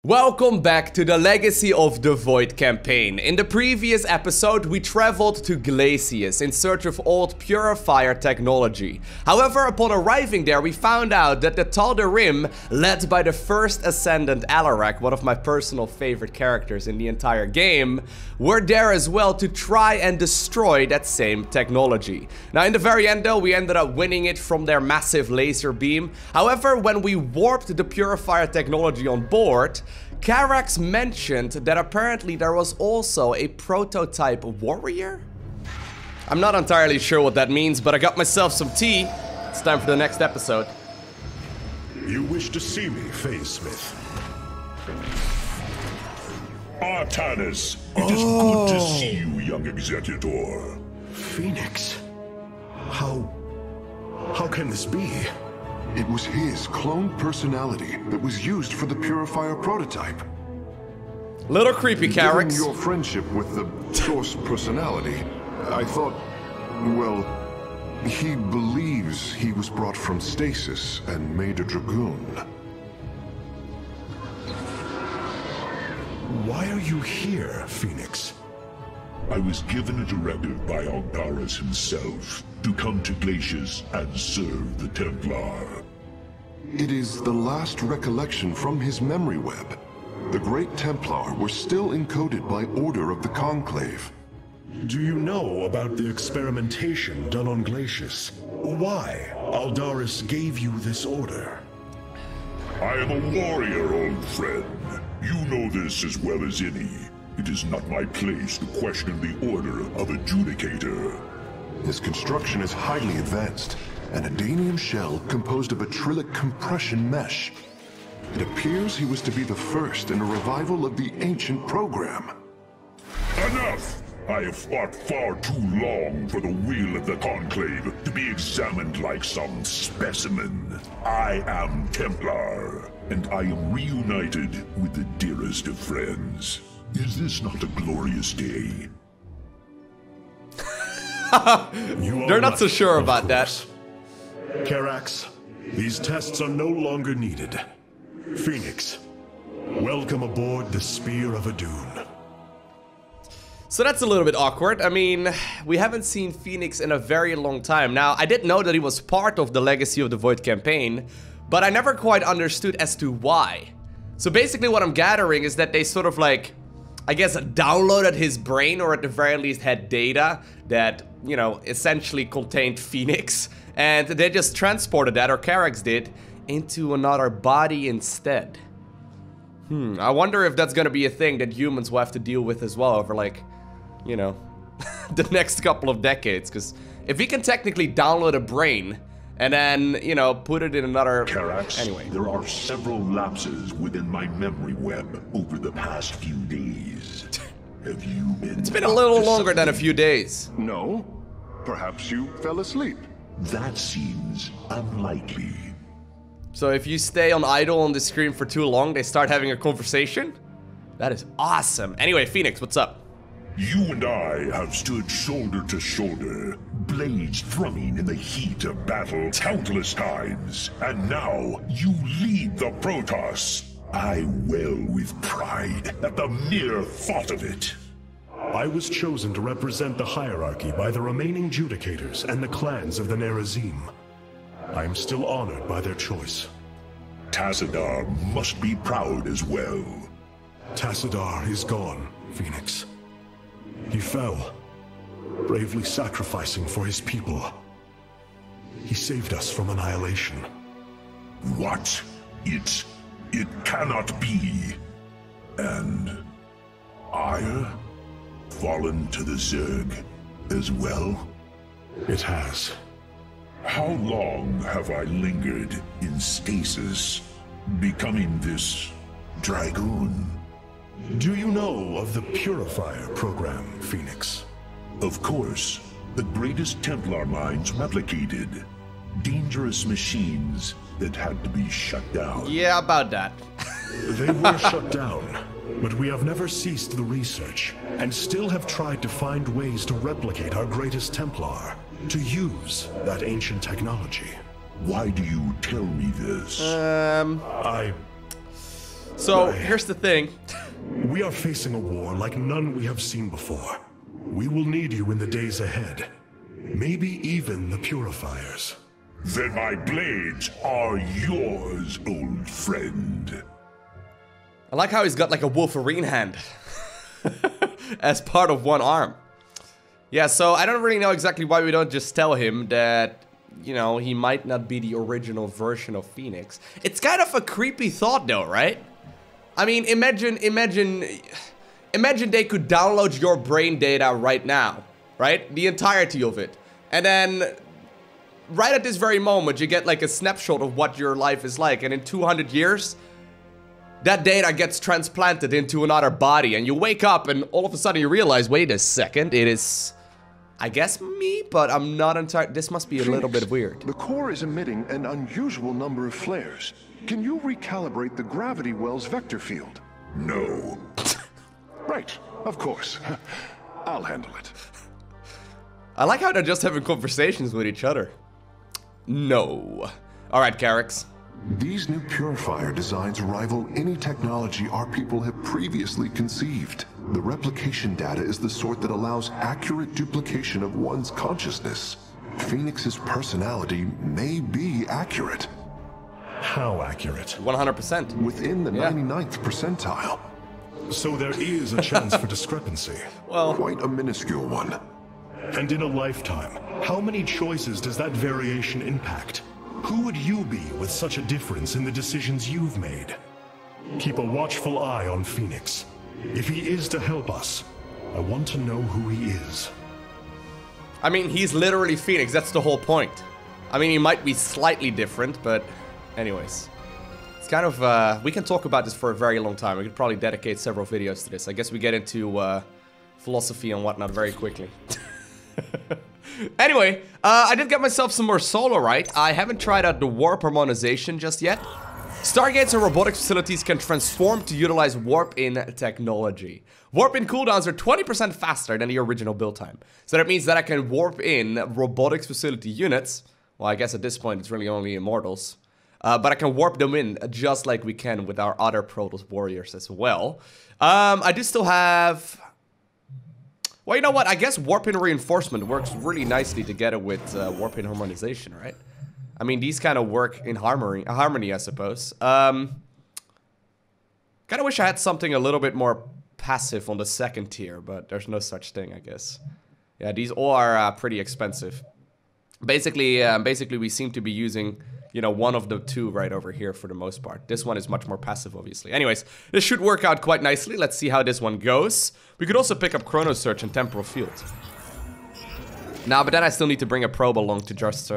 Welcome back to the Legacy of the Void campaign. In the previous episode, we traveled to Glacius in search of old Purifier technology. However, upon arriving there, we found out that the Tal'Darim, led by the first Ascendant Alarak, one of my personal favorite characters in the entire game, were there as well to try and destroy that same technology. Now, in the very end though, we ended up winning it from their massive laser beam. However, when we warped the Purifier technology on board, Karax mentioned that apparently there was also a prototype warrior? I'm not entirely sure what that means, but I got myself some tea. It's time for the next episode. You wish to see me, Phase Smith? Artanis, it is good to see you, young Executor. Fenix? How can this be? It was his cloned personality that was used for the Purifier prototype. Little creepy, Karax. Given your friendship with the Source personality, I thought, well, he believes he was brought from stasis and made a Dragoon. Why are you here, Fenix? I was given a directive by Aldaris himself to come to Glacius and serve the Templar. It is the last recollection from his memory web. The Great Templar were still encoded by order of the Conclave. Do you know about the experimentation done on Glacius? Why Aldaris gave you this order? I am a warrior, old friend. You know this as well as any. It is not my place to question the order of Adjudicator. His construction is highly advanced, an Adanium shell composed of a Trillic compression mesh. It appears he was to be the first in a revival of the ancient program. Enough! I have fought far too long for the will of the Conclave to be examined like some specimen. I am Templar, and I am reunited with the dearest of friends. Is this not a glorious day? They're not so sure about that. Karax, these tests are no longer needed. Fenix, welcome aboard the Spear of Adun. So that's a little bit awkward. I mean, we haven't seen Fenix in a very long time. Now, I did know that he was part of the Legacy of the Void campaign, but I never quite understood as to why. So basically what I'm gathering is that they sort of like, I guess, downloaded his brain, or at the very least had data that, you know, essentially contained Fenix, and they just transported that, or Karax did, into another body instead. I wonder if that's gonna be a thing that humans will have to deal with as well over, like, you know, the next couple of decades. Because if we can technically download a brain and then, you know, put it in another... Karax, anyway. there are several lapses within my memory web over the past few days. Have you been... It's been a little longer than a few days. No? Perhaps you fell asleep. That seems unlikely. So if you stay on idle on the screen for too long, they start having a conversation? That is awesome. Anyway, Fenix, what's up? You and I have stood shoulder to shoulder, blades thrumming in the heat of battle countless times, and now you lead the Protoss. I wail with pride at the mere thought of it. I was chosen to represent the hierarchy by the remaining Judicators and the clans of the Nerazim. I am still honored by their choice. Tassadar must be proud as well. Tassadar is gone, Fenix. He fell, bravely sacrificing for his people. He saved us from annihilation. What? It cannot be. And Ire fallen to the Zerg as well? It has. How long have I lingered in stasis, becoming this Dragoon? Do you know of the Purifier program, Fenix? Of course. The greatest Templar minds replicated. Dangerous machines that had to be shut down. Yeah, about that. They were shut down, but we have never ceased the research, and still have tried to find ways to replicate our greatest Templar, to use that ancient technology. Why do you tell me this? So, here's the thing. We are facing a war like none we have seen before. We will need you in the days ahead. Maybe even the Purifiers. Then my blades are yours, old friend. I like how he's got like a Wolverine hand as part of one arm. Yeah, so I don't really know exactly why we don't just tell him that, you know, he might not be the original version of Fenix. It's kind of a creepy thought though, right? I mean, imagine they could download your brain data right now, right? The entirety of it. And then, right at this very moment, you get like a snapshot of what your life is like. And in 200 years, that data gets transplanted into another body. And you wake up and all of a sudden you realize, wait a second, it is, I guess, me? But I'm not entirely, this must be a little bit weird. The core is emitting an unusual number of flares. Can you recalibrate the gravity well's vector field? No. Right, of course. I'll handle it. I like how they're just having conversations with each other. No. Alright, Carrix. These new Purifier designs rival any technology our people have previously conceived. The replication data is the sort that allows accurate duplication of one's consciousness. Fenix's personality may be accurate. How accurate? 100%. Within the 99th percentile. So there is a chance for discrepancy. Well, Quite a minuscule one. And in a lifetime, how many choices does that variation impact? Who would you be with such a difference in the decisions you've made? Keep a watchful eye on Fenix. If he is to help us, I want to know who he is. I mean, he's literally Fenix, that's the whole point. I mean, he might be slightly different, but anyways. It's kind of, we can talk about this for a very long time. We could probably dedicate several videos to this. I guess we get into philosophy and whatnot very quickly. Anyway, I did get myself some more solarite. I haven't tried out the warp harmonization just yet. Stargates and robotics facilities can transform to utilize warp-in technology. Warp-in cooldowns are 20% faster than the original build time. So that means that I can warp in robotics facility units. Well, I guess at this point it's really only immortals. But I can warp them in just like we can with our other Protoss warriors as well. I do still have... Well, you know what? I guess warp-in reinforcement works really nicely together with warp-in harmonization, right? I mean, these kind of work in harmony, I suppose. Kind of wish I had something a little bit more passive on the second tier, but there's no such thing, I guess. Yeah, these all are pretty expensive. Basically, we seem to be using, you know, one of the two right over here for the most part. This one is much more passive, obviously. Anyways, this should work out quite nicely. Let's see how this one goes. We could also pick up Chrono Search and Temporal Field. Nah, but then I still need to bring a probe along to just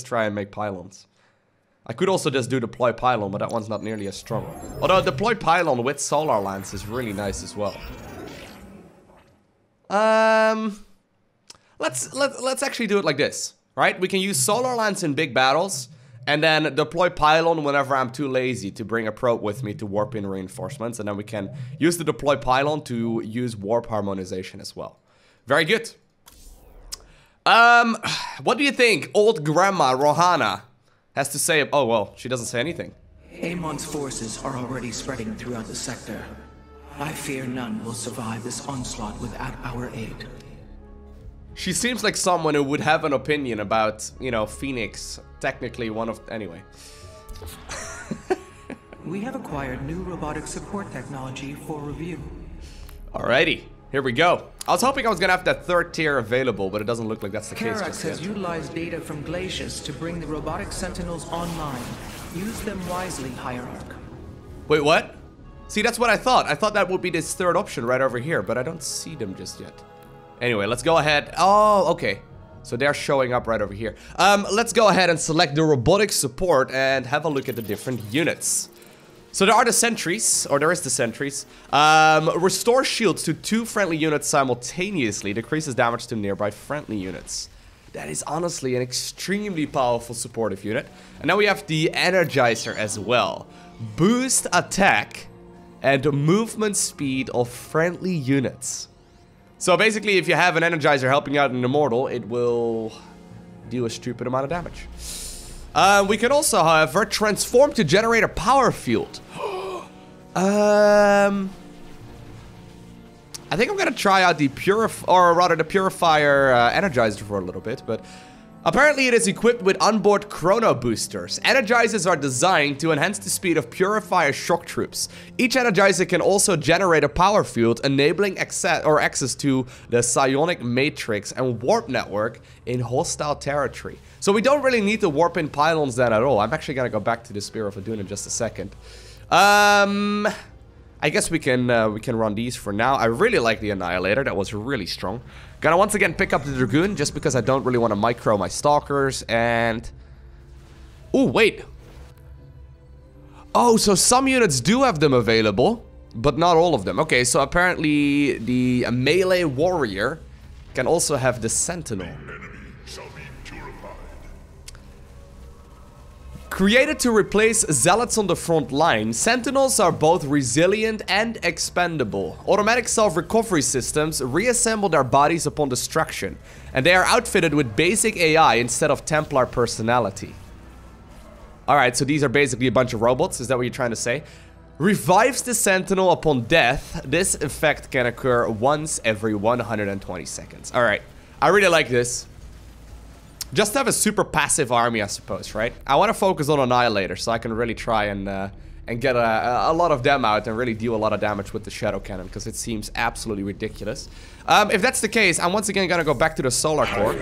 try and make pylons. I could also just do Deploy Pylon, but that one's not nearly as strong. Although Deploy Pylon with Solar Lance is really nice as well. Let's actually do it like this, right? We can use Solar Lance in big battles, and then deploy Pylon whenever I'm too lazy to bring a probe with me to warp in reinforcements, and then we can use the Deploy Pylon to use warp harmonization as well. Very good. What do you think old grandma Rohana has to say? Oh, well, she doesn't say anything. Amon's forces are already spreading throughout the sector. I fear none will survive this onslaught without our aid. She seems like someone who would have an opinion about, you know, Fenix. Technically one of... Anyway. We have acquired new robotic support technology for review. Alrighty. Here we go. I was hoping I was gonna have that third tier available, but it doesn't look like that's the case just has yet. utilized data from Glacius to bring the robotic sentinels online. Use them wisely, Hierarch. Wait, what? See, that's what I thought. I thought that would be this third option right over here, but I don't see them just yet. Anyway, let's go ahead. Oh, okay. So they're showing up right over here. Let's go ahead and select the robotic support and have a look at the different units. So there are the sentries, or there is the sentries. Restore shields to 2 friendly units simultaneously. Decreases damage to nearby friendly units. That is honestly an extremely powerful supportive unit. And now we have the Energizer as well. Boost attack and movement speed of friendly units. So basically, if you have an Energizer helping out an Immortal, it will do a stupid amount of damage. We can also, however, transform to generate a power field. I think I'm gonna try out the Purifier Energizer for a little bit, but apparently it is equipped with onboard chrono boosters. Energizers are designed to enhance the speed of Purifier shock troops. Each Energizer can also generate a power field, enabling access to the psionic matrix and warp network in hostile territory. So we don't really need to warp in pylons then at all. I'm actually gonna go back to the Spear of Adun in just a second. I guess we can run these for now. I really like the Annihilator. That was really strong. Gonna once again pick up the Dragoon just because I don't really want to micro my Stalkers and... Oh, wait. Oh, so some units do have them available, but not all of them. Okay, so apparently the melee warrior can also have the Sentinel. Created to replace zealots on the front line, Sentinels are both resilient and expendable. Automatic self-recovery systems reassemble their bodies upon destruction, and they are outfitted with basic AI instead of Templar personality. Alright, so these are basically a bunch of robots, is that what you're trying to say? Revives the Sentinel upon death. This effect can occur once every 120 seconds. Alright, I really like this. Just to have a super passive army, I suppose, right? I want to focus on Annihilator so I can really try and get a lot of them out and really deal a lot of damage with the Shadow Cannon, because it seems absolutely ridiculous. If that's the case, I'm once again gonna go back to the Solar Core.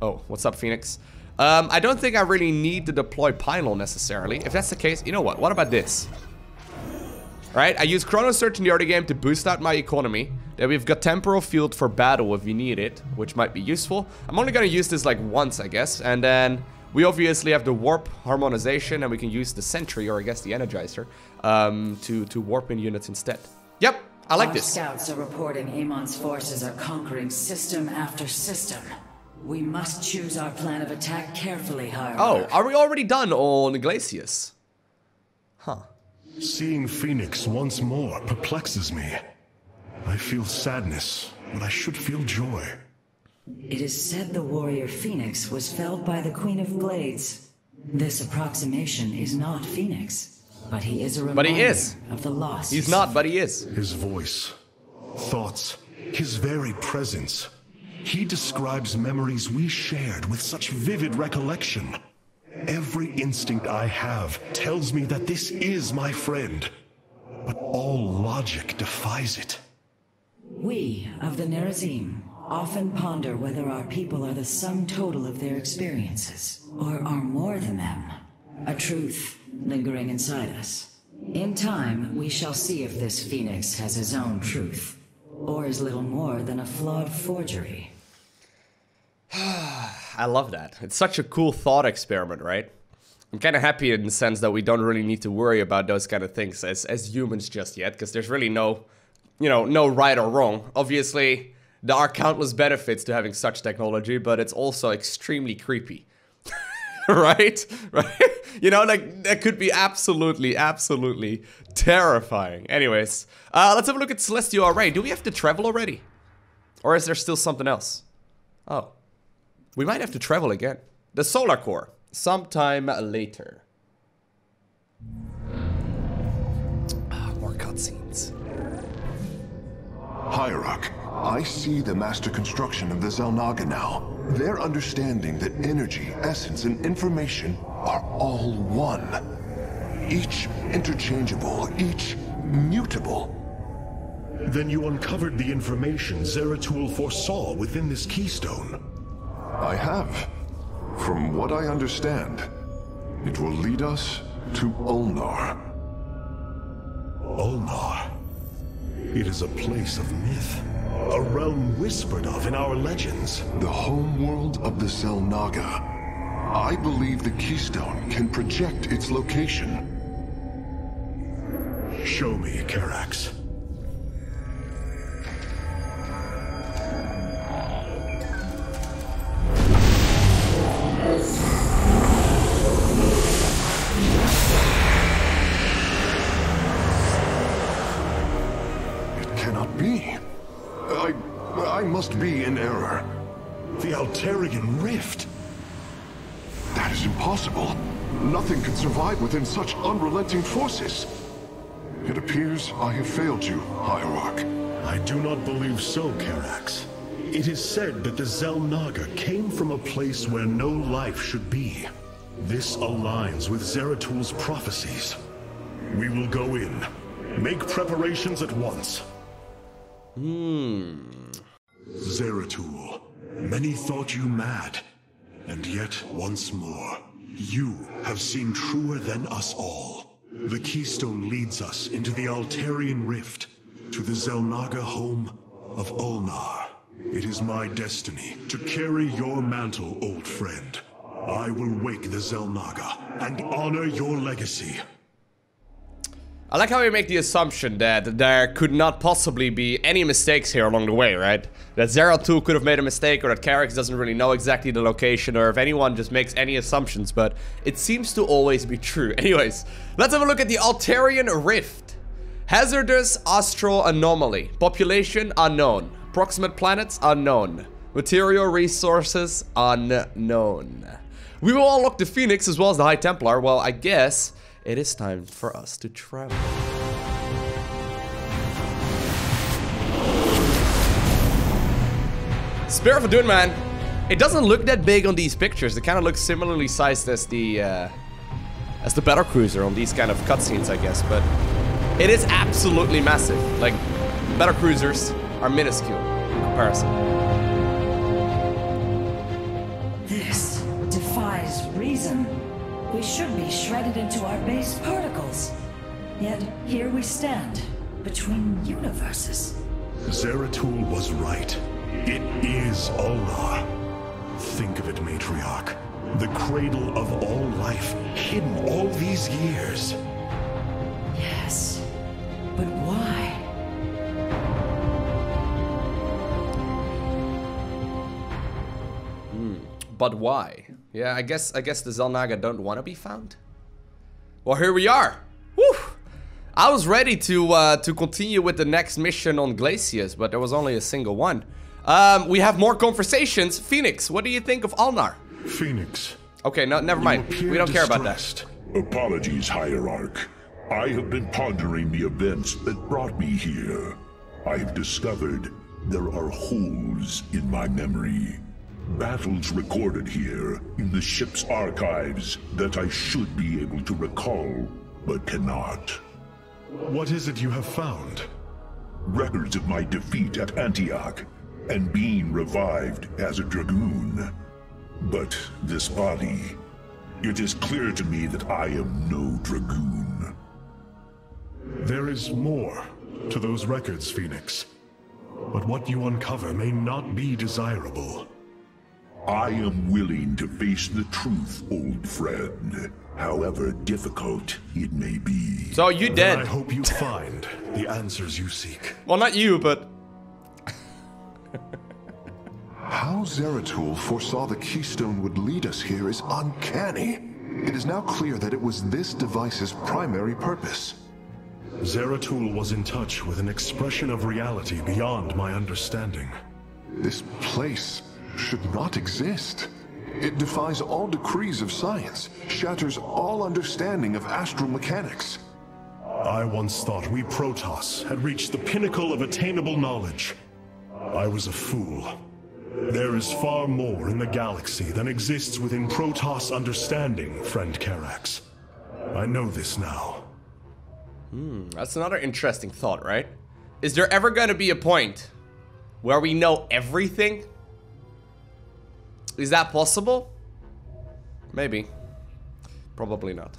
Oh, what's up, Phoenix? I don't think I really need to deploy Pylon necessarily. If that's the case, you know what? What about this? Right, I use Chrono Search in the early game to boost out my economy. Then we've got Temporal Field for battle if we need it, which might be useful. I'm only gonna use this like once, I guess. And then we obviously have the Warp Harmonization, and we can use the Sentry, or I guess the Energizer, to warp in units instead. Yep, I like this. Our scouts are reporting Amon's forces are conquering system after system. We must choose our plan of attack carefully, Hierarch. Oh, are we already done on Glacius? Huh. Seeing Phoenix once more perplexes me. I feel sadness, but I should feel joy. It is said the warrior Phoenix was felled by the Queen of Glades. This approximation is not Phoenix, but he is a reminder of the loss. He's not, but he is. His voice, thoughts, his very presence. He describes memories we shared with such vivid recollection. Every instinct I have tells me that this is my friend, but all logic defies it. We of the Nerazim often ponder whether our people are the sum total of their experiences, or are more than them, a truth lingering inside us. In time, we shall see if this Phoenix has his own truth, or is little more than a flawed forgery. I love that. It's such a cool thought experiment, right? I'm kind of happy in the sense that we don't really need to worry about those kind of things as humans just yet, because there's really no, no right or wrong. Obviously, there are countless benefits to having such technology, but it's also extremely creepy. Right? Right? Like, that could be absolutely terrifying. Anyways, let's have a look at Celestial Array. Do we have to travel already? Or is there still something else? Oh. We might have to travel again. The Solar Core. Sometime later. More cutscenes. Hierarch, I see the master construction of the Xel'Naga now. Their understanding that energy, essence, and information are all one. Each interchangeable, each mutable. Then you uncovered the information Zeratul foresaw within this keystone. I have. From what I understand, it will lead us to Ulnar. Ulnar. It is a place of myth. A realm whispered of in our legends. The homeworld of the Xel'Naga. I believe the keystone can project its location. Show me, Karax. I must be in error. The Alterian Rift. That is impossible. Nothing can survive within such unrelenting forces. It appears I have failed you, Hierarch. I do not believe so, Karax. It is said that the Xel'Naga came from a place where no life should be. This aligns with Zeratul prophecies. We will go in. Make preparations at once. Zeratul, many thought you mad. And yet, once more, you have seen truer than us all. The keystone leads us into the Altarian Rift, to the Xel'Naga home of Ulnar. It is my destiny to carry your mantle, old friend. I will wake the Xel'Naga and honor your legacy. I like how we make the assumption that there could not possibly be any mistakes here along the way, right? That Zeratul could have made a mistake, or that Karax doesn't really know exactly the location, or if anyone just makes any assumptions, but it seems to always be true. Anyways, let's have a look at the Altarian Rift. Hazardous astral anomaly. Population unknown. Proximate planets unknown. Material resources unknown. We will unlock the Phoenix as well as the High Templar. Well, I guess it is time for us to travel. Spirit of Dune, man. It doesn't look that big on these pictures. It kind of looks similarly sized as the battle cruiser on these kind of cutscenes, I guess. But it is absolutely massive. Like, battle cruisers are minuscule in comparison. This defies reason. We should be shredded into our base particles. Yet, here we stand, between universes. Zeratul was right. It is Ulnar. Think of it, Matriarch. The cradle of all life, hidden all these years. Yes, but why? But why? Yeah, I guess the Xel'Naga don't want to be found. Well, here we are. Woo! I was ready to continue with the next mission on Glacius, but there was only a single one. We have more conversations. Phoenix, what do you think of Ulnar? Phoenix. Okay, no, never mind. We don't care about that. Apologies, Hierarch. I have been pondering the events that brought me here. I have discovered there are holes in my memory. Battles recorded here in the ship's archives that I should be able to recall, but cannot. What is it you have found? Records of my defeat at Antioch and being revived as a dragoon. But this body, it is clear to me that I am no dragoon. There is more to those records, Phoenix. But what you uncover may not be desirable. I am willing to face the truth, old friend, however difficult it may be. So you dead. I hope you find the answers you seek. Well, not you, but... How Zeratul foresaw the keystone would lead us here is uncanny. It is now clear that it was this device's primary purpose. Zeratul was in touch with an expression of reality beyond my understanding. This place should not exist. It defies all decrees of science, shatters all understanding of astral mechanics. I once thought we Protoss had reached the pinnacle of attainable knowledge. I was a fool. There is far more in the galaxy than exists within Protoss understanding, friend Karax. I know this now. That's another interesting thought, right? Is there ever going to be a point where we know everything? Is that possible? Maybe. Probably not.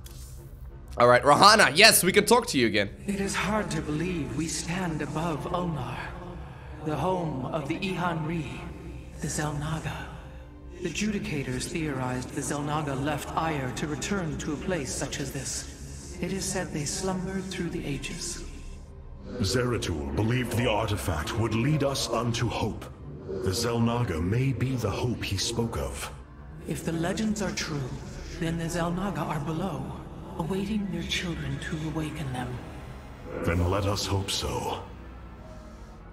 Alright, Rahana, yes, we can talk to you again. It is hard to believe we stand above Ulnar, the home of the Ihan-Ri, the Xel'Naga. The Judicators theorized the Xel'Naga left Aiur to return to a place such as this. It is said they slumbered through the ages. Zeratul believed the artifact would lead us unto hope. The Xel'Naga may be the hope he spoke of. If the legends are true, then the Xel'Naga are below, awaiting their children to awaken them. Then let us hope so.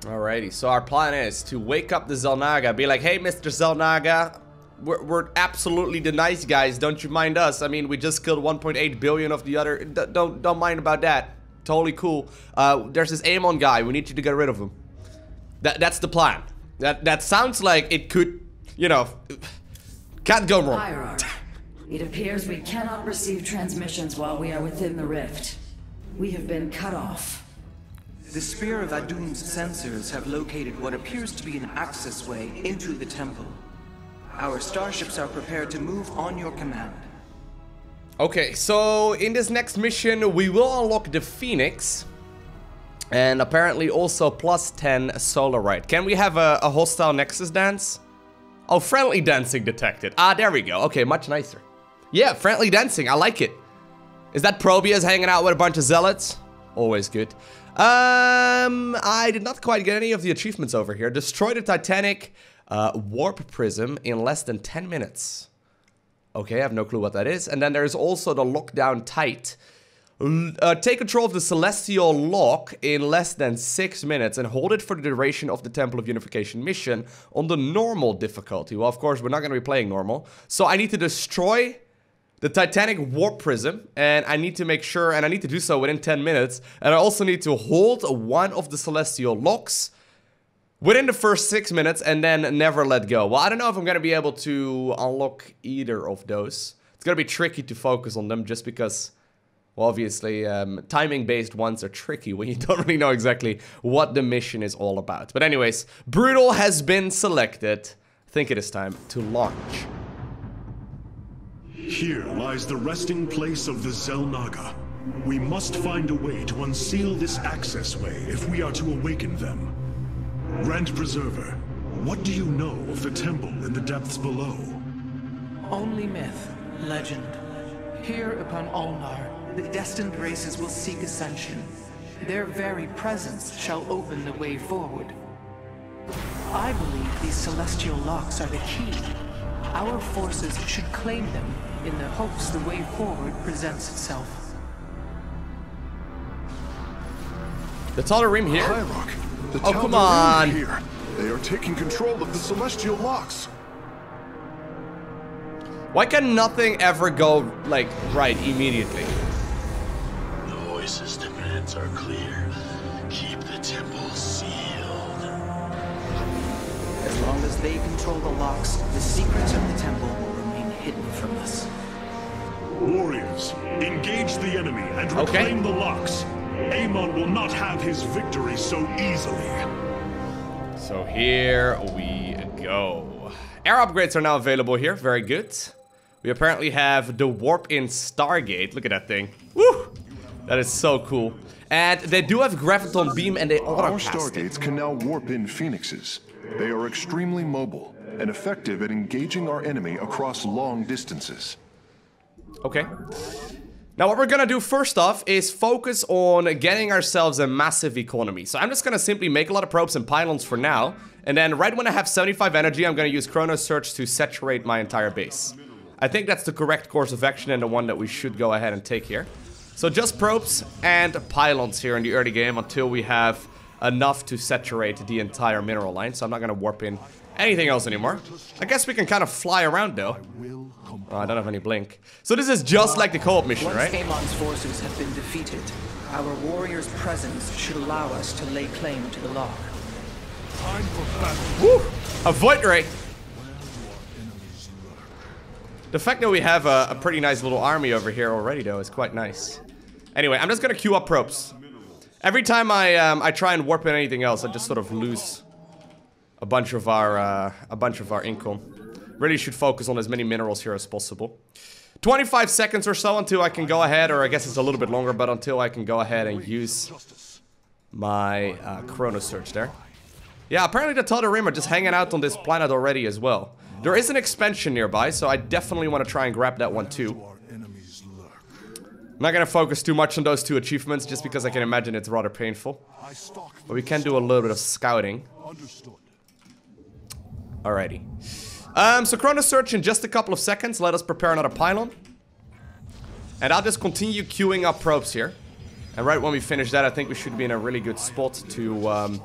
Alrighty, so our plan is to wake up the Xel'Naga, be like, hey, Mr. Xel'Naga, we're absolutely the nice guys, don't you mind us? I mean, we just killed 1.8 billion of the other, don't mind about that. totally cool. There's this Amon guy. We need you to get rid of him. That's the plan. That sounds like it could, you know, can't go wrong. Hierarch, it appears we cannot receive transmissions while we are within the rift. We have been cut off. The Spear of Adun's sensors have located what appears to be an access way into the temple. Our starships are prepared to move on your command. Okay, so in this next mission, we will unlock the Fenix. And apparently also plus 10 Solarite. Can we have a hostile Nexus dance? Oh, friendly dancing detected. Ah, there we go. Okay, much nicer. Yeah, friendly dancing. I like it. Is that Probius hanging out with a bunch of zealots? Always good. I did not quite get any of the achievements over here. Destroy the Titanic warp prism in less than 10 minutes. Okay, I have no clue what that is. And then there's also the lockdown tight. Take control of the Celestial Lock in less than 6 minutes and hold it for the duration of the Temple of Unification mission on the normal difficulty. Well, of course, we're not going to be playing normal. So I need to destroy the Titanic warp prism, and I need to make sure, and I need to do so within 10 minutes. And I also need to hold one of the Celestial Locks within the first 6 minutes and then never let go. Well, I don't know if I'm going to be able to unlock either of those. It's going to be tricky to focus on them just because, well, obviously, timing-based ones are tricky when you don't really know exactly what the mission is all about. But anyways, Brutal has been selected. I think it is time to launch. Here lies the resting place of the Xel'Naga. We must find a way to unseal this access way if we are to awaken them. Grand Preserver, what do you know of the temple in the depths below? Only myth, legend. Here upon Ulnar, the destined races will seek ascension. Their very presence shall open the way forward. I believe these celestial locks are the key. Our forces should claim them in the hopes the way forward presents itself. The Tal'Darim here? Hierarch, the Oh, come Tal'Darim on. here. They are taking control of the celestial locks. Why can nothing ever go, like, right immediately? The voice's demands are clear. Keep the temple sealed. As long as they control the locks, the secrets of the temple will remain hidden from us. Warriors, engage the enemy and reclaim the locks. Amon will not have his victory so easily. So here we go. Air upgrades are now available here. Very good. We apparently have the warp in Stargate. Look at that thing. Woo! That is so cool. And they do have graviton beam and they Our auto-cast stargates can now warp in Phoenixes. They are extremely mobile and effective at engaging our enemy across long distances. Okay. Now what we're gonna do first off is focus on getting ourselves a massive economy. So I'm just gonna simply make a lot of probes and pylons for now. And then right when I have 75 energy, I'm gonna use Chrono Search to saturate my entire base. I think that's the correct course of action and the one that we should go ahead and take here. So just probes and pylons here in the early game until we have enough to saturate the entire mineral line. So I'm not gonna warp in anything else anymore. I guess we can kind of fly around though. Oh, I don't have any blink. So this is just like the co-op mission, right? Once Amon's forces have been defeated, our warriors' presence should allow us to lay claim to the lock. Woo! A Void Ray! The fact that we have a pretty nice little army over here already, though, is quite nice. Anyway, I'm just gonna queue up probes. Every time I try and warp in anything else, I just sort of lose a bunch of our income. Really should focus on as many minerals here as possible. 25 seconds or so until I can go ahead, or I guess it's a little bit longer, but until I can go ahead and use my Chrono Search there. Yeah, apparently the Tal'Darim are just hanging out on this planet already as well. There is an expansion nearby, so I definitely want to try and grab that one too. I'm not going to focus too much on those two achievements, just because I can imagine it's rather painful. But we can do a little bit of scouting. Alrighty. So Chrono Search in just a couple of seconds. Let us prepare another pylon. And I'll just continue queuing up probes here. And right when we finish that, I think we should be in a really good spot to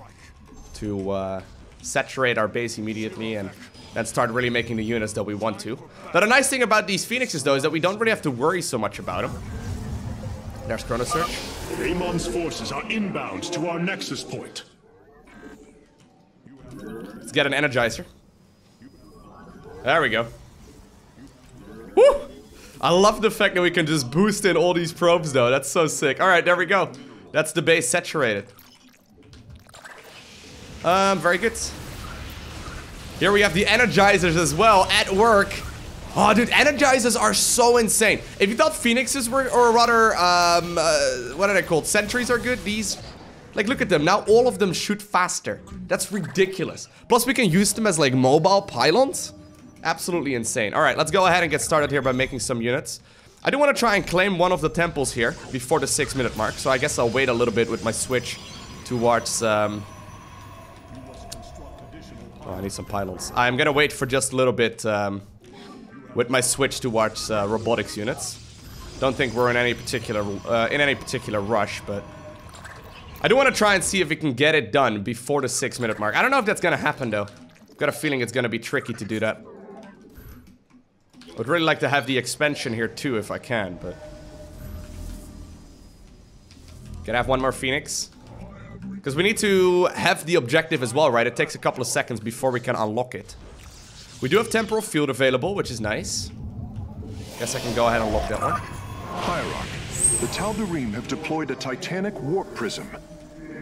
saturate our base immediately and then start really making the units that we want to. Now the nice thing about these Phoenixes though is that we don't really have to worry so much about them. There's Chrono Search. Amon's forces are inbound to our nexus point. Let's get an energizer. There we go. Woo! I love the fact that we can just boost in all these probes though. That's so sick. Alright, there we go. That's the base saturated. Very good. Here we have the energizers as well at work. Oh, dude, energizers are so insane. If you thought Phoenixes were, or rather, what are they called? Sentries are good. These, like, look at them. Now all of them shoot faster. That's ridiculous. Plus, we can use them as, like, mobile pylons. Absolutely insane. All right, let's go ahead and get started here by making some units. I do want to try and claim one of the temples here before the 6-minute mark. So I guess I'll wait a little bit with my switch towards, Oh, I need some pylons. I'm gonna wait for just a little bit with my switch towards robotics units. Don't think we're in any particular rush, but I do want to try and see if we can get it done before the 6-minute mark. I don't know if that's gonna happen though. I've got a feeling it's gonna be tricky to do that. I would really like to have the expansion here too if I can, but can I have one more Phoenix? Because we need to have the objective as well, right? It takes a couple of seconds before we can unlock it. We do have temporal field available, which is nice. Guess I can go ahead and unlock that one. Hierarch, the Tal'Darim have deployed a titanic warp prism.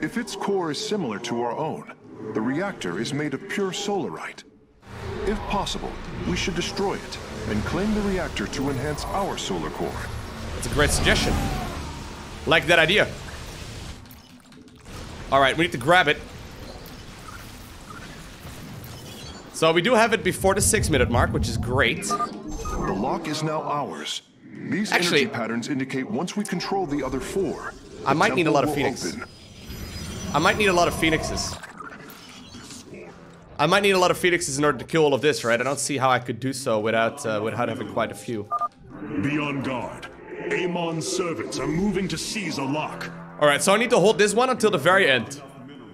If its core is similar to our own, the reactor is made of pure solarite. If possible, we should destroy it and claim the reactor to enhance our solar core. That's a great suggestion. Like that idea. Alright, we need to grab it. So we do have it before the 6-minute mark, which is great. The lock is now ours. These energy patterns indicate once we control the other 4, I might need a lot of Phoenix. I might need a lot of Phoenixes. I might need a lot of Phoenixes in order to kill all of this, right? I don't see how I could do so without having quite a few. Be on guard. Amon's servants are moving to seize a lock. Alright, so I need to hold this one until the very end.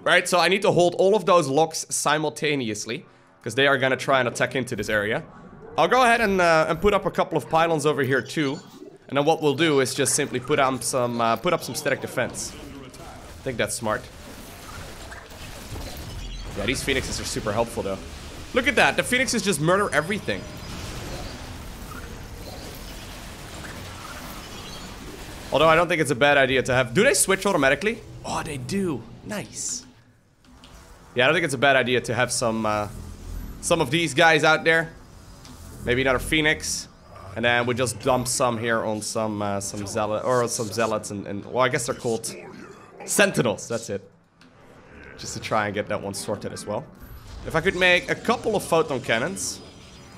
Right, so I need to hold all of those locks simultaneously, because they are gonna try and attack into this area. I'll go ahead and put up a couple of pylons over here too. And then what we'll do is just simply put up some static defense. I think that's smart. Yeah, these Phoenixes are super helpful though. Look at that, the Phoenixes just murder everything. Although I don't think it's a bad idea to have... Do they switch automatically? Oh, they do. Nice. Yeah, I don't think it's a bad idea to have some of these guys out there. Maybe another Phoenix. And then we just dump some here on some zealots and... Well, I guess they're called sentinels. That's it. Just to try and get that one sorted as well. If I could make a couple of photon cannons.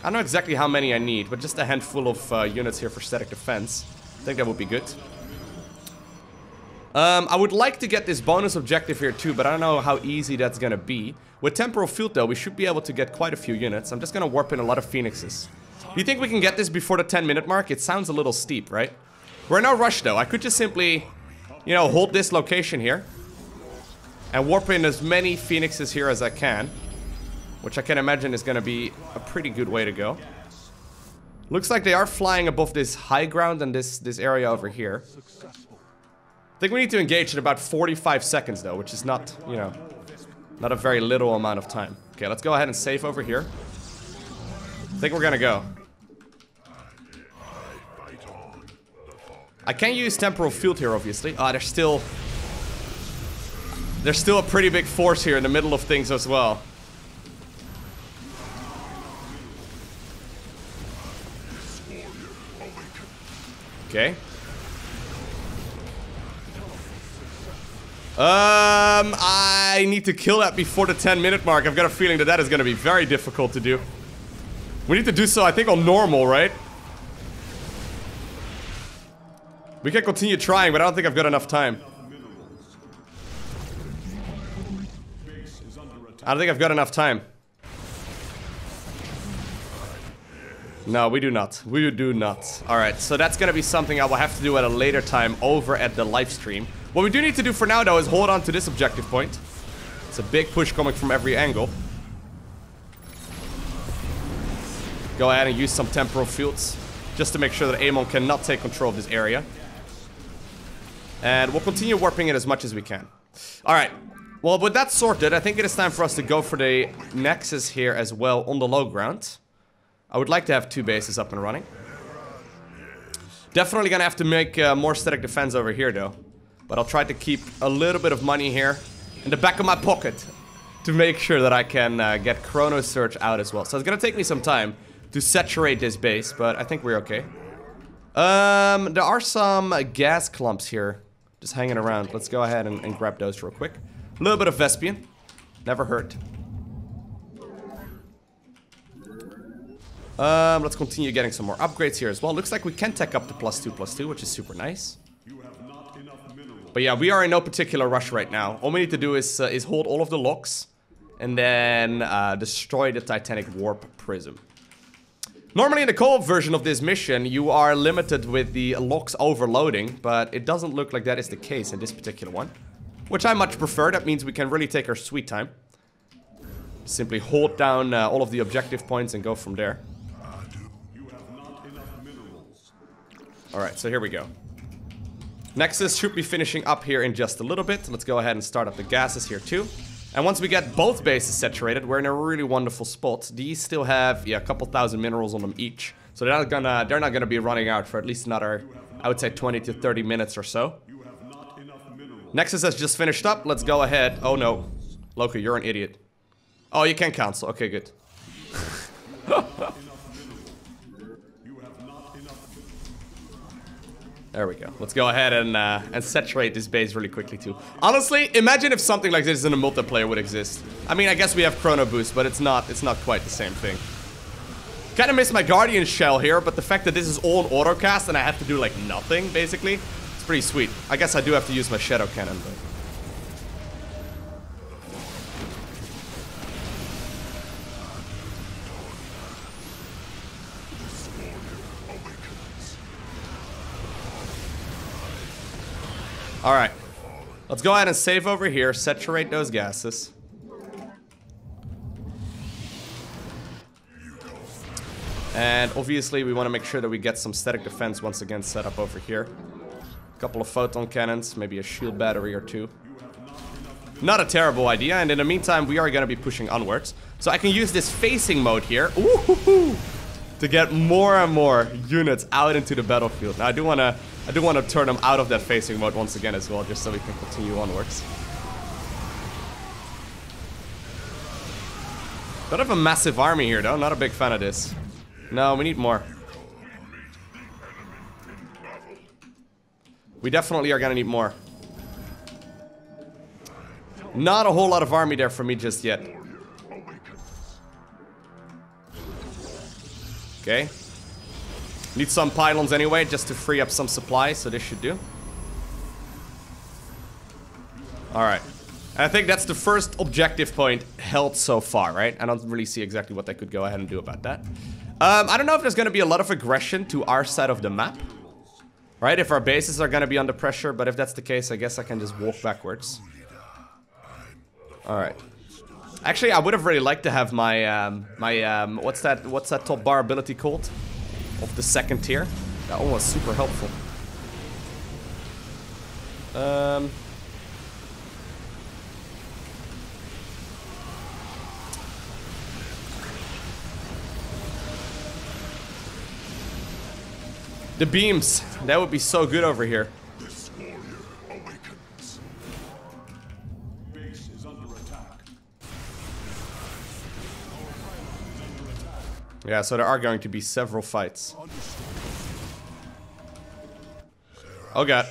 I don't know exactly how many I need, but just a handful of units here for static defense. I think that would be good. I would like to get this bonus objective here too, but I don't know how easy that's gonna be. With temporal field though, we should be able to get quite a few units. I'm just gonna warp in a lot of Phoenixes. Do you think we can get this before the 10-minute mark? It sounds a little steep, right? We're in no rush though. I could just simply, you know, hold this location here. And warp in as many Phoenixes here as I can. Which I can imagine is gonna be a pretty good way to go. Looks like they are flying above this high ground and this area over here. I think we need to engage in about 45 seconds though, which is not, you know, not a very little amount of time. Okay, let's go ahead and save over here. I think we're gonna go. I can't use temporal field here, obviously. Ah, there's still a pretty big force here in the middle of things as well. Okay. I need to kill that before the 10-minute mark. I've got a feeling that that is going to be very difficult to do. We need to do so, I think, on normal, right? We can continue trying, but I don't think I've got enough time. I don't think I've got enough time. No, we do not. We do not. Alright, so that's gonna be something I will have to do at a later time over at the live stream. What we do need to do for now, though, is hold on to this objective point. It's a big push coming from every angle. Go ahead and use some temporal fields, just to make sure that Amon cannot take control of this area. And we'll continue warping it as much as we can. Alright. Well, with that sorted, I think it is time for us to go for the Nexus here as well on the low ground. I would like to have 2 bases up and running. Definitely gonna have to make more static defense over here though. But I'll try to keep a little bit of money here in the back of my pocket to make sure that I can get Chrono Surge out as well. So it's gonna take me some time to saturate this base, but I think we're okay. There are some gas clumps here just hanging around. Let's go ahead and grab those real quick. A little bit of Vespian. Never hurt. Let's continue getting some more upgrades here as well. Looks like we can tech up to +2/+2, which is super nice. But yeah, we are in no particular rush right now. All we need to do is hold all of the locks and then destroy the Titanic Warp Prism. Normally in the co-op version of this mission, you are limited with the locks overloading, but it doesn't look like that is the case in this particular one. Which I much prefer. That means we can really take our sweet time. Simply hold down all of the objective points and go from there. Alright, so here we go. Nexus should be finishing up here in just a little bit. Let's go ahead and start up the gases here too. And once we get both bases saturated, we're in a really wonderful spot. These still have, yeah, a couple thousand minerals on them each. So they're not gonna be running out for at least another, I would say 20 to 30 minutes or so. Nexus has just finished up. Let's go ahead. Oh no. Lowko, you're an idiot. Oh, you can cancel. Okay, good. There we go. Let's go ahead and saturate this base really quickly too. Honestly, imagine if something like this in a multiplayer would exist. I mean, I guess we have Chrono Boost, but it's not quite the same thing. Kinda miss my Guardian Shell here, but the fact that this is all an autocast and I have to do like nothing, basically, it's pretty sweet. I guess I do have to use my Shadow Cannon, but... Alright, let's go ahead and save over here, saturate those gases. And obviously we want to make sure that we get some static defense once again set up over here. A couple of photon cannons, maybe a shield battery or 2. Not a terrible idea, and in the meantime we are going to be pushing onwards. So I can use this facing mode here, to get more and more units out into the battlefield. Now I do want to turn them out of that facing mode once again as well, just so we can continue onwards. Don't have a massive army here though, not a big fan of this. No, we need more. We definitely are gonna need more. Not a whole lot of army there for me just yet. Okay. Need some pylons anyway, just to free up some supplies, so this should do. Alright. And I think that's the first objective point held so far, right? I don't really see exactly what they could go ahead and do about that. I don't know if there's going to be a lot of aggression to our side of the map. Right? If our bases are going to be under pressure, but if that's the case, I guess I can just walk backwards. Alright. Actually, I would have really liked to have my, what's that top bar ability called? Of the second tier. That one was super helpful. The beams. That would be so good over here. Yeah, so there are going to be several fights. Oh god.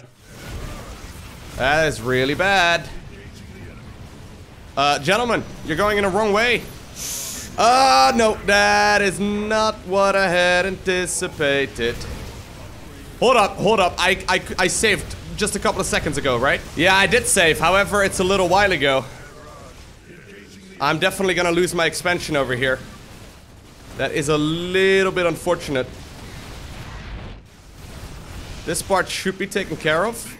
That is really bad. Gentlemen, you're going in the wrong way. No, that is not what I had anticipated. Hold up. I saved just a couple of seconds ago, right? Yeah, I did save. However, it's a little while ago. I'm definitely gonna lose my expansion over here. That is a little bit unfortunate. This part should be taken care of.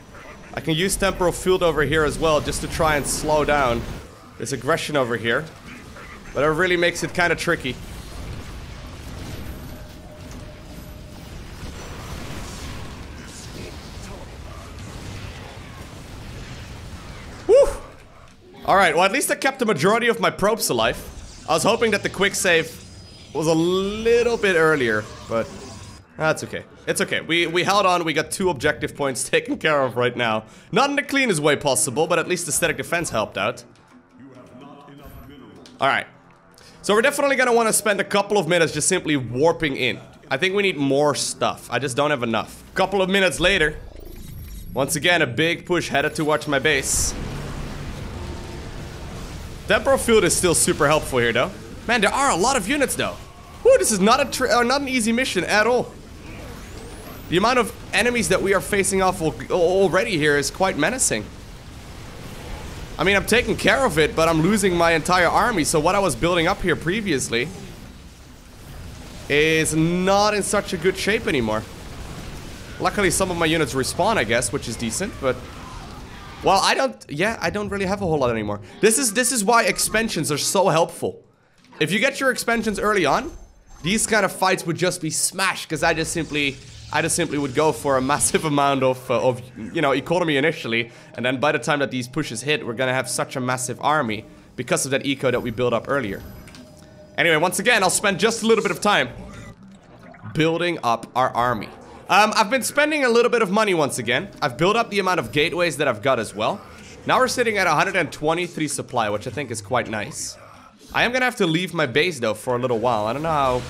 I can use temporal field over here as well, just to try and slow down this aggression over here. But it really makes it kind of tricky. Alright, well at least I kept the majority of my probes alive. I was hoping that the quick save was a little bit earlier, but that's okay. It's okay. We held on, we got 2 objective points taken care of right now. Not in the cleanest way possible, but at least the static defense helped out. Alright. So we're definitely gonna want to spend a couple of minutes just simply warping in. I think we need more stuff. I just don't have enough. A couple of minutes later, once again, a big push headed towards my base. Temporal field is still super helpful here, though. Man, there are a lot of units, though. Whew, this is not an easy mission at all. The amount of enemies that we are facing off already here is quite menacing. I mean, I'm taking care of it, but I'm losing my entire army, so what I was building up here previously is not in such a good shape anymore. Luckily, some of my units respawn, I guess, which is decent, but... Well, I don't really have a whole lot anymore. This is why expansions are so helpful. If you get your expansions early on, these kind of fights would just be smashed, because I just simply would go for a massive amount of you know, economy initially, and then by the time that these pushes hit, we're gonna have such a massive army because of that eco that we built up earlier. Anyway, once again, I'll spend just a little bit of time building up our army. I've been spending a little bit of money once again. I've built up the amount of gateways that I've got as well. Now we're sitting at 123 supply, which I think is quite nice. I am gonna have to leave my base though for a little while. I don't know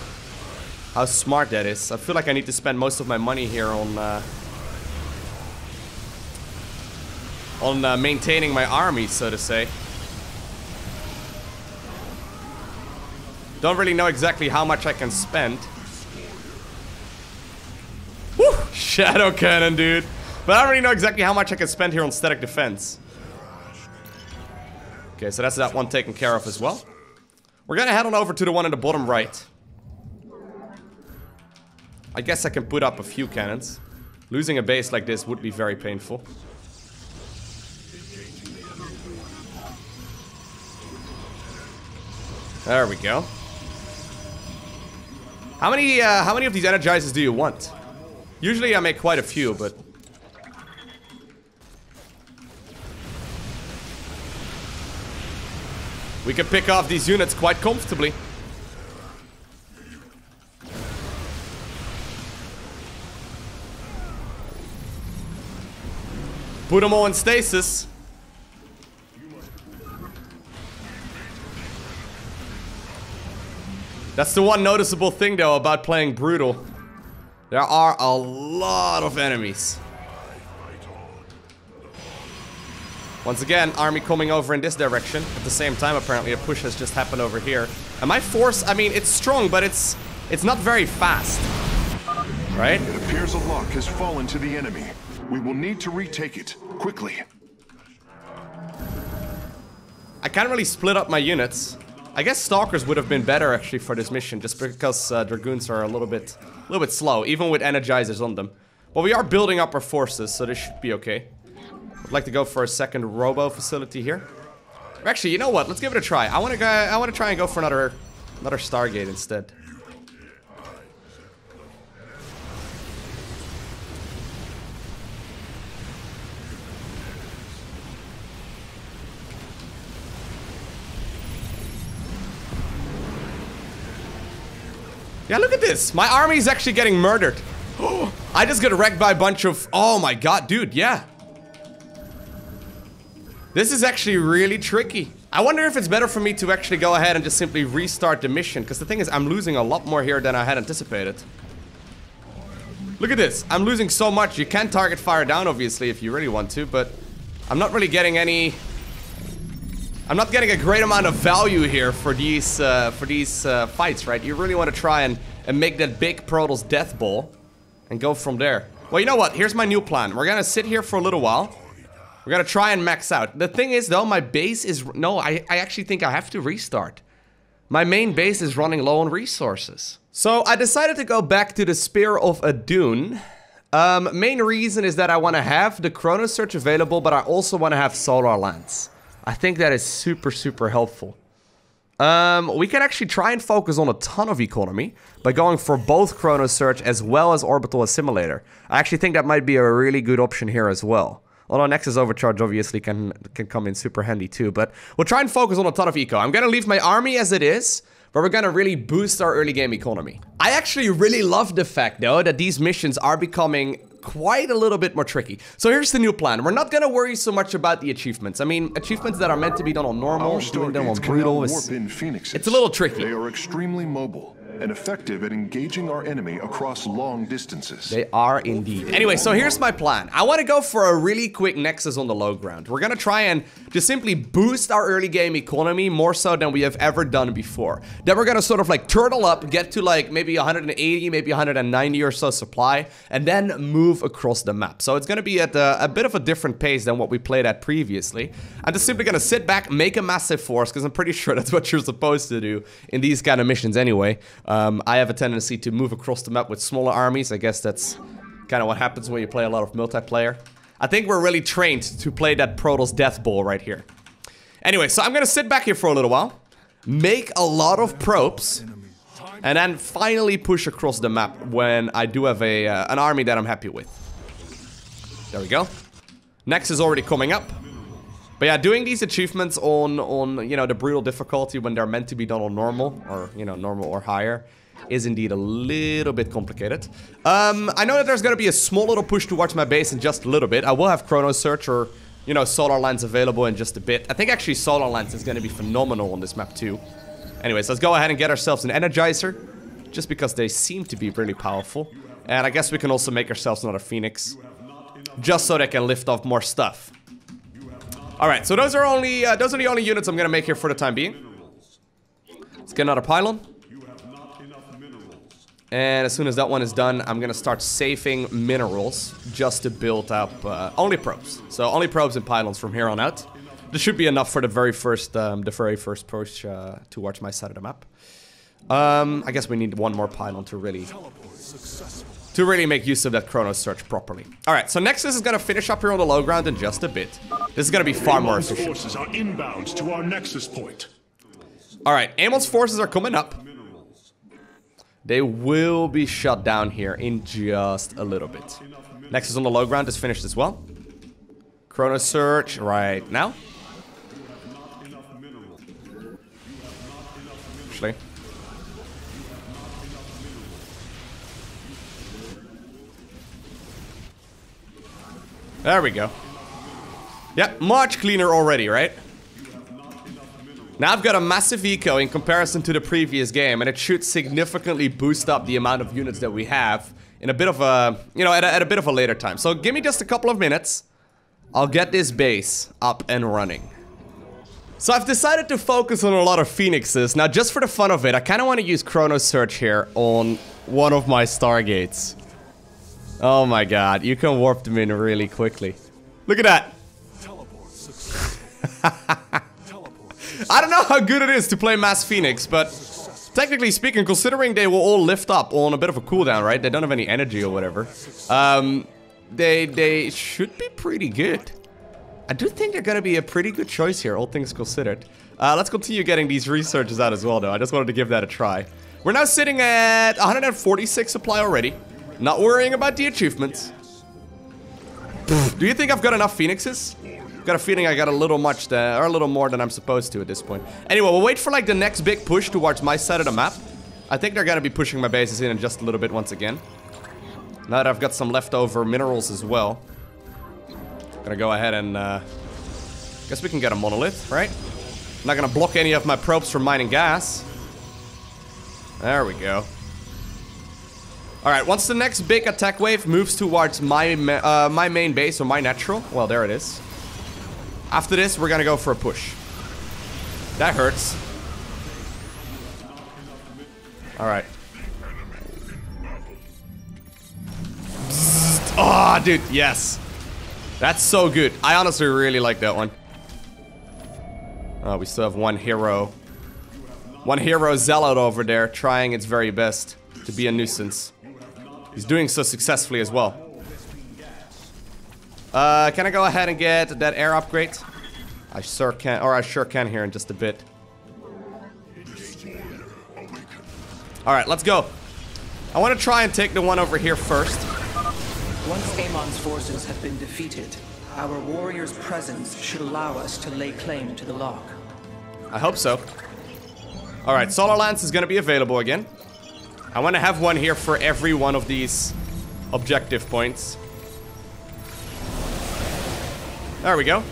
how smart that is. I feel like I need to spend most of my money here on maintaining my army, so to say. Don't really know exactly how much I can spend. Woo! Shadow cannon, dude. But I don't really know exactly how much I can spend here on static defense. Okay, so that's that one taken care of as well. We're gonna head on over to the one in the bottom right. I guess I can put up a few cannons. Losing a base like this would be very painful. There we go. How many of these energizers do you want? Usually I make quite a few, but... we can pick off these units quite comfortably. Put them all in stasis. That's the one noticeable thing though about playing brutal. There are a lot of enemies. Once again, army coming over in this direction. At the same time, apparently a push has just happened over here. And my force, I mean, it's strong, but it's not very fast. Right? It appears a lock has fallen to the enemy. We will need to retake it, quickly. I can't really split up my units. I guess Stalkers would have been better actually for this mission, just because Dragoons are a little bit slow, even with Energizers on them. But we are building up our forces, so this should be okay. I'd like to go for a second Robo facility here. Actually, you know what? Let's give it a try. I want to try and go for another Stargate instead. Yeah, look at this. My army is actually getting murdered. I just got wrecked by a bunch of... oh my god, dude, yeah. This is actually really tricky. I wonder if it's better for me to actually go ahead and just simply restart the mission. Because the thing is, I'm losing a lot more here than I had anticipated. Look at this. I'm losing so much. You can target fire down, obviously, if you really want to. But I'm not really getting any... I'm not getting a great amount of value here for these fights, right? You really want to try and make that big Protoss death ball and go from there. Well, you know what? Here's my new plan. We're gonna sit here for a little while. We're gonna try and max out. The thing is, though, my base is... no, I actually think I have to restart. My main base is running low on resources. So I decided to go back to the Spear of Adun. Main reason is that I want to have the Chrono Search available, but I also want to have Solar Lance. I think that is super, super helpful. We can actually try and focus on a ton of economy by going for both Chrono Search as well as Orbital Assimilator. I actually think that might be a really good option here as well. Although Nexus Overcharge obviously can come in super handy too. But we'll try and focus on a ton of eco. I'm gonna leave my army as it is, but we're gonna really boost our early game economy. I actually really love the fact, though, that these missions are becoming quite a little bit more tricky. So here's the new plan. We're not gonna worry so much about the achievements. I mean, achievements that are meant to be done on normal, doing them on brutal, it's a little tricky. They are extremely mobile and effective at engaging our enemy across long distances. They are indeed. Anyway, so here's my plan. I want to go for a really quick Nexus on the low ground. We're gonna try and just simply boost our early game economy more so than we have ever done before. Then we're gonna sort of like turtle up, get to like maybe 180, maybe 190 or so supply, and then move across the map. So it's gonna be at a bit of a different pace than what we played at previously. I'm just simply gonna sit back, make a massive force, because I'm pretty sure that's what you're supposed to do in these kind of missions anyway. I have a tendency to move across the map with smaller armies. I guess that's kind of what happens when you play a lot of multiplayer. I think we're really trained to play that Protoss Death Ball right here. Anyway, so I'm gonna sit back here for a little while, make a lot of probes, and then finally push across the map when I do have an army that I'm happy with. There we go. Next is already coming up. But yeah, doing these achievements on you know, the brutal difficulty when they're meant to be done on normal, or, you know, normal or higher, is indeed a little bit complicated. I know that there's gonna be a small little push towards my base in just a little bit. I will have Chrono Search or, you know, Solar Lens available in just a bit. I think actually Solar Lens is gonna be phenomenal on this map too. Anyways, let's go ahead and get ourselves an Energizer, just because they seem to be really powerful. And I guess we can also make ourselves another Phoenix, just so they can lift off more stuff. Alright, so those are the only units I'm gonna make here for the time being. Let's get another pylon. And as soon as that one is done, I'm gonna start saving minerals just to build up only probes. So only probes and pylons from here on out. This should be enough for the very first push towards my side of the map. I guess we need one more pylon to really make use of that Chrono Search properly. Alright, so Nexus is gonna finish up here on the low ground in just a bit. This is gonna be far more efficient. Forces are inbound to our Nexus point. Alright, Amon's forces are coming up. They will be shut down here in just a little bit. Nexus on the low ground is finished as well. Chrono Search right now. Actually. There we go. Yeah, much cleaner already, right? Now I've got a massive eco in comparison to the previous game, and it should significantly boost up the amount of units that we have in a bit of a, you know, at a bit of a later time. So give me just a couple of minutes. I'll get this base up and running. So I've decided to focus on a lot of Phoenixes. Now just for the fun of it, I kind of want to use Chrono Search here on one of my Stargates. Oh my god, you can warp them in really quickly. Look at that! I don't know how good it is to play Mass Phoenix, but technically speaking, considering they will all lift up on a bit of a cooldown, right? They don't have any energy or whatever. They should be pretty good. I do think they're gonna be a pretty good choice here, all things considered. Let's continue getting these researches out as well, though. I just wanted to give that a try. We're now sitting at 146 supply already. Not worrying about the achievements. Do you think I've got enough Phoenixes? Got a feeling I got a little much there, or a little more than I'm supposed to at this point. Anyway, we'll wait for like the next big push towards my side of the map. I think they're gonna be pushing my bases in just a little bit once again. Now that I've got some leftover minerals as well. Gonna go ahead and guess we can get a monolith, right? I'm not gonna block any of my probes from mining gas. There we go. Alright, once the next big attack wave moves towards my main base, or my natural, well, there it is. After this, we're gonna go for a push. That hurts. Alright. Oh, dude, yes. That's so good. I honestly really like that one. Oh, we still have one hero. One hero zealot over there trying its very best to be a nuisance. He's doing so successfully as well. Can I go ahead and get that air upgrade? I sure can, or I sure can here in just a bit. Alright, let's go. I want to try and take the one over here first. Once Amon's forces have been defeated, Our warrior's presence should allow us to lay claim to the lock. I hope so. Alright, Solar Lance is gonna be available again. I want to have one here for every one of these objective points. There we go.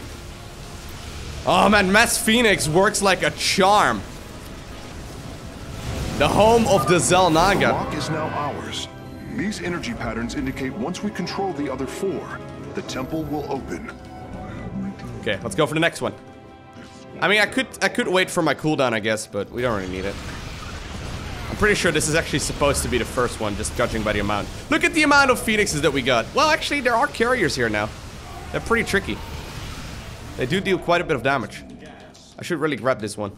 Oh man, Mass Fenix works like a charm. The home of the Xel'Naga. The lock is now ours. These energy patterns indicate once we control the other 4, the temple will open. Okay, let's go for the next one. I mean, I could wait for my cooldown, I guess, but we don't really need it. I'm pretty sure this is actually supposed to be the first one, just judging by the amount. Look at the amount of Phoenixes that we got. Well, actually, there are carriers here now. They're pretty tricky. They do deal quite a bit of damage. I should really grab this one.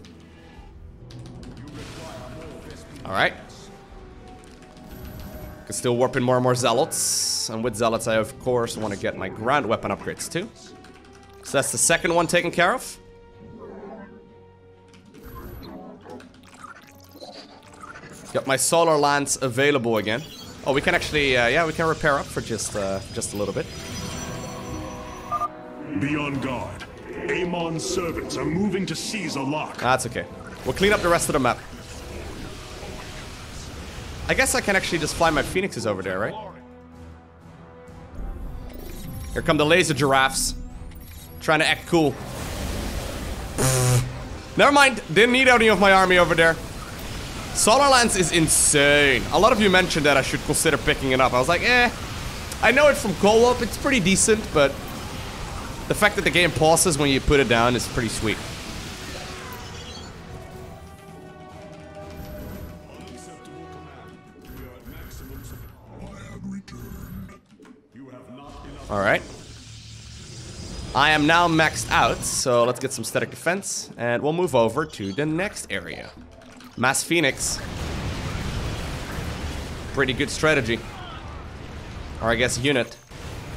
Alright. Can still warp in more and more Zealots. And with Zealots, I of course want to get my ground weapon upgrades too. So that's the second one taken care of. Got my Solar Lance available again. Oh, we can actually, yeah, we can repair up for just a little bit. Be on guard. Amon's servants are moving to seize a lock. That's okay. We'll clean up the rest of the map. I guess I can actually just fly my Phoenixes over there, right? Here come the laser giraffes. Trying to act cool. Never mind. Didn't need any of my army over there. Solar Lance is insane. A lot of you mentioned that I should consider picking it up. I was like, eh. I know it from co-op. It's pretty decent, but the fact that the game pauses when you put it down is pretty sweet. Alright. I am now maxed out, so let's get some static defense, and we'll move over to the next area. Mass Fenix. Pretty good strategy. Or I guess unit.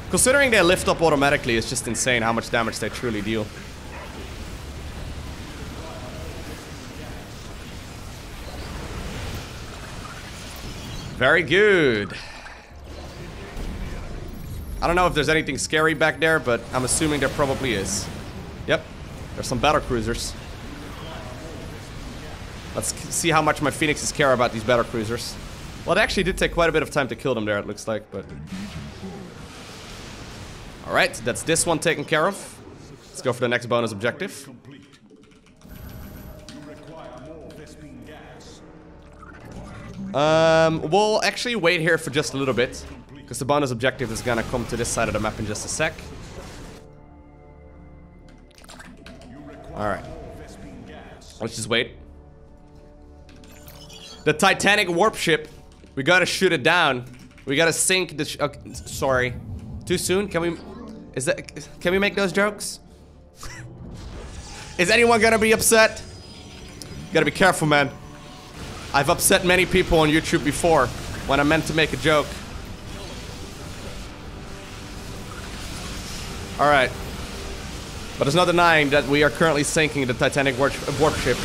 Considering they lift up automatically, it's just insane how much damage they truly deal. Very good. I don't know if there's anything scary back there, but I'm assuming there probably is. Yep, there's some battle cruisers. Let's see how much my Phoenixes care about these battle cruisers. Well, it actually did take quite a bit of time to kill them there, it looks like, but... Alright, that's this one taken care of. Let's go for the next bonus objective. We'll actually wait here for just a little bit, because the bonus objective is gonna come to this side of the map in just a sec. Alright. Let's just wait. The Titanic warp ship. We gotta shoot it down. We gotta sink the okay, sorry. Too soon? Can we... Can we make those jokes? Is anyone gonna be upset? Gotta be careful, man. I've upset many people on YouTube before when I meant to make a joke. Alright. But there's no denying that we are currently sinking the Titanic warp ship.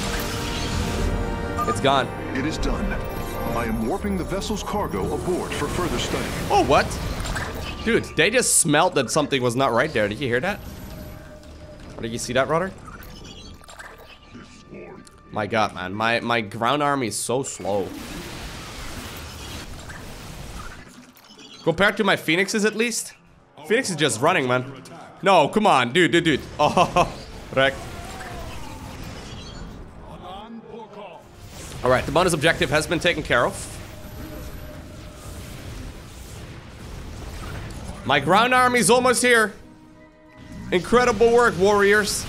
It's gone. It is done. I am warping the vessel's cargo aboard for further study. Oh, what? Dude, they just smelled that something was not right there. Did you hear that? Or did you see that, brother? My god, man. My ground army is so slow. Compared to my Phoenixes, at least. Phoenix is just running, man. No, come on. Dude. Oh, wreck. Alright, the bonus objective has been taken care of. My ground army is almost here. Incredible work, warriors.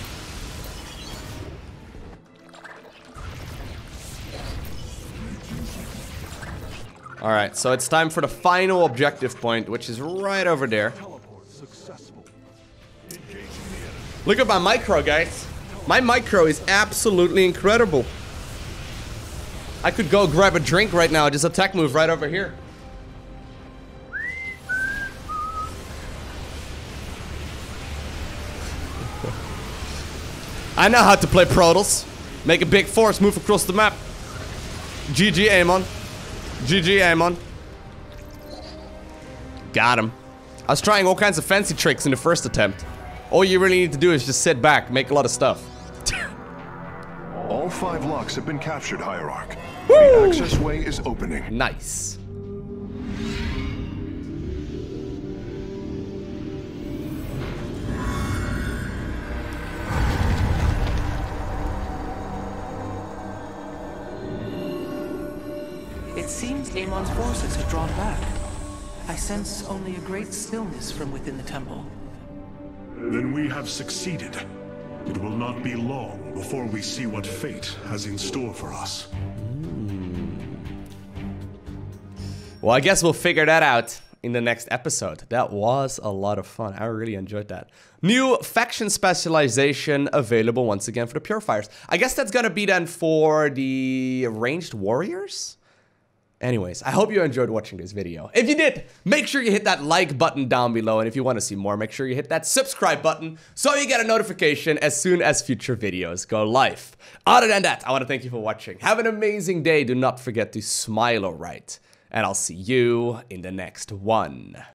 Alright, so it's time for the final objective point, which is right over there. Look at my micro, guys. My micro is absolutely incredible. I could go grab a drink right now, just attack move right over here. I know how to play Protoss. Make a big force, move across the map. GG, Amon. GG, Amon. Got him. I was trying all kinds of fancy tricks in the first attempt. All you really need to do is just sit back, make a lot of stuff. All 5 locks have been captured, Hierarch. The access way is opening. Nice. It seems Amon's forces have drawn back. I sense only a great stillness from within the temple. Then we have succeeded. It will not be long before we see what fate has in store for us. Well, I guess we'll figure that out in the next episode. That was a lot of fun. I really enjoyed that. New faction specialization available once again for the Purifiers. I guess that's gonna be then for the ranged warriors? Anyways, I hope you enjoyed watching this video. If you did, make sure you hit that like button down below. And if you want to see more, make sure you hit that subscribe button so you get a notification as soon as future videos go live. Other than that, I want to thank you for watching. Have an amazing day. Do not forget to smile alright. And I'll see you in the next one.